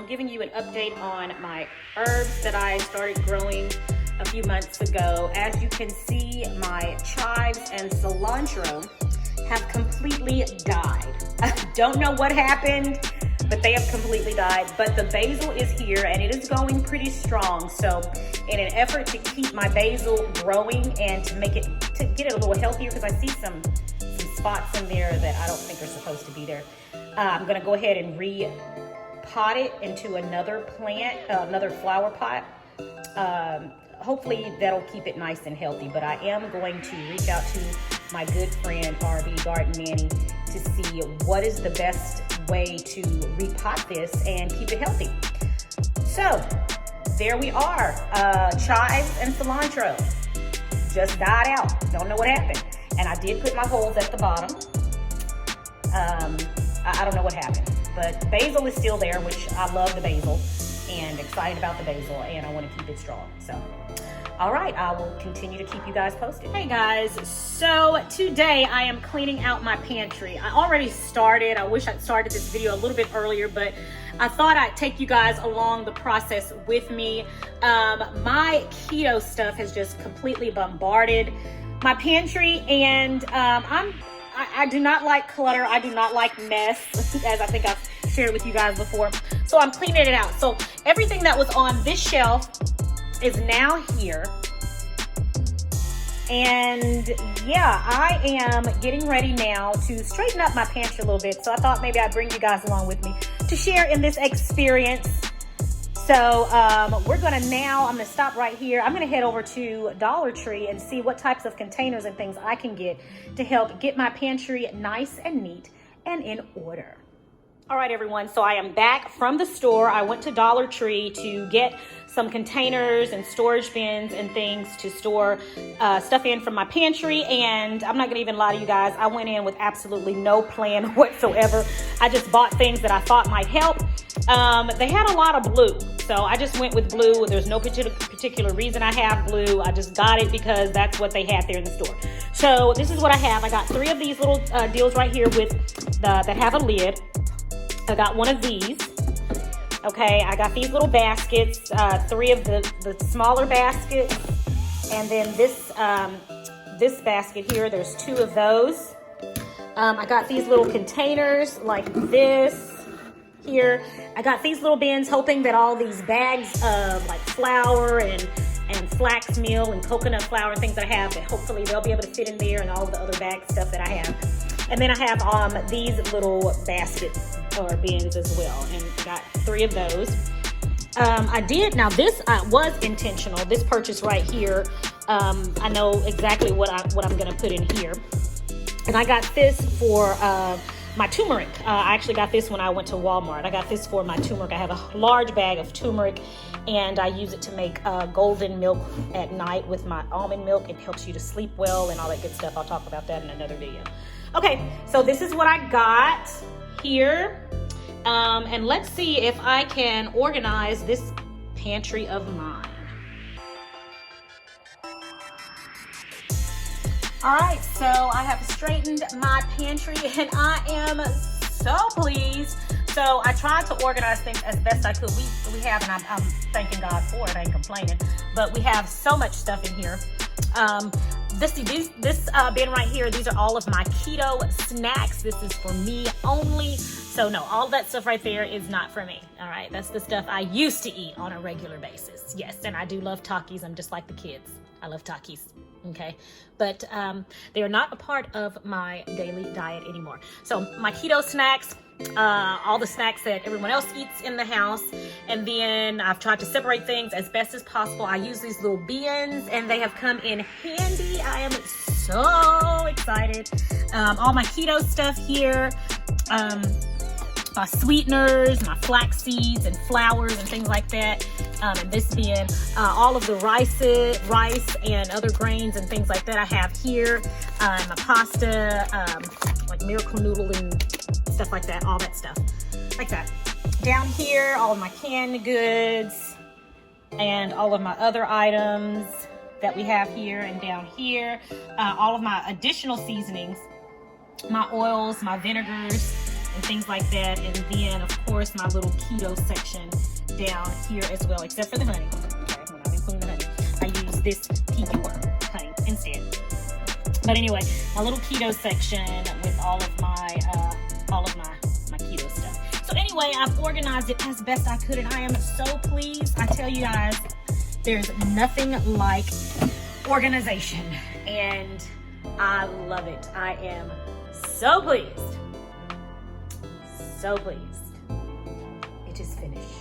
I'm giving you an update on my herbs that I started growing a few months ago. As you can see, my chives and cilantro have completely died. I don't know what happened, but they have completely died. But the basil is here and it is going pretty strong. So in an effort to keep my basil growing and to get it a little healthier, because I see some spots in there that I don't think are supposed to be there, I'm gonna go ahead and re-pot it into another plant, another flower pot. Hopefully that'll keep it nice and healthy, but I am going to reach out to my good friend RB Garden Nanny to see what is the best way to repot this and keep it healthy. So there we are, chives and cilantro just died out. Don't know what happened. And I did put my holes at the bottom. I don't know what happened, but basil is still there, which I love the basil and excited about the basil, and I want to keep it strong. So, all right, I will continue to keep you guys posted. Hey guys, so today I am cleaning out my pantry. I already started. I wish I'd started this video a little bit earlier, but I thought I'd take you guys along the process with me. My keto stuff has just completely bombarded my pantry, and I do not like clutter. I do not like mess, as I think I've shared with you guys before. So I'm cleaning it out. So everything that was on this shelf is now here. And yeah, I am getting ready now to straighten up my pantry a little bit. So I thought maybe I'd bring you guys along with me to share in this experience. So I'm gonna stop right here. I'm gonna head over to Dollar Tree and see what types of containers and things I can get to help get my pantry nice and neat and in order. All right, everyone, so I am back from the store. I went to Dollar Tree to get some containers and storage bins and things to store stuff in from my pantry. And I'm not gonna even lie to you guys, I went in with absolutely no plan whatsoever. I just bought things that I thought might help. They had a lot of blue, so I just went with blue. There's no particular reason I have blue. I just got it because that's what they had there in the store. So this is what I have. I got 3 of these little deals right here that have a lid. I got one of these. Okay, I got these little baskets, 3 of the smaller baskets, and then this basket here, there's 2 of those. I got these little containers like this here. I got these little bins, hoping that all these bags of like flour and flax meal and coconut flour and things that I have, that hopefully they'll be able to fit in there, and all of the other bag stuff that I have. And then I have these little baskets or bins as well, and got 3 of those. Now this was intentional. This purchase right here, I know exactly what I'm gonna put in here. And I got this for my turmeric. I actually got this when I went to Walmart. I got this for my turmeric. I have a large bag of turmeric, and I use it to make golden milk at night with my almond milk. It helps you to sleep well and all that good stuff. I'll talk about that in another video. Okay, so this is what I got here. And let's see if I can organize this pantry of mine. All right, so I have straightened my pantry and I am so pleased. So I tried to organize things as best I could. We have, and I'm thanking God for it, I ain't complaining, but we have so much stuff in here. This bin right here, these are all of my keto snacks. This is for me only. So no, all that stuff right there is not for me. All right, that's the stuff I used to eat on a regular basis. Yes, and I do love Takis. I'm just like the kids. I love Takis, okay? But they are not a part of my daily diet anymore. So my keto snacks, all the snacks that everyone else eats in the house. And then I've tried to separate things as best as possible. I use these little bins and they have come in handy. I am so excited. All my keto stuff here, my sweeteners, my flax seeds and flours and things like that. In this bin, all of the rice and other grains and things like that I have here. My pasta, like Miracle Noodle and stuff like that, all that stuff like that. Down here, all of my canned goods and all of my other items that we have here. And down here, all of my additional seasonings, my oils, my vinegars, and things like that. And then, of course, my little keto section down here as well, except for the honey. Okay, we're not including the honey. I use this pure honey instead. But anyway, my little keto section with all of my keto stuff. So anyway, I've organized it as best I could, and I am so pleased. I tell you guys, there's nothing like organization, and I love it. I am so pleased. So pleased. It is finished.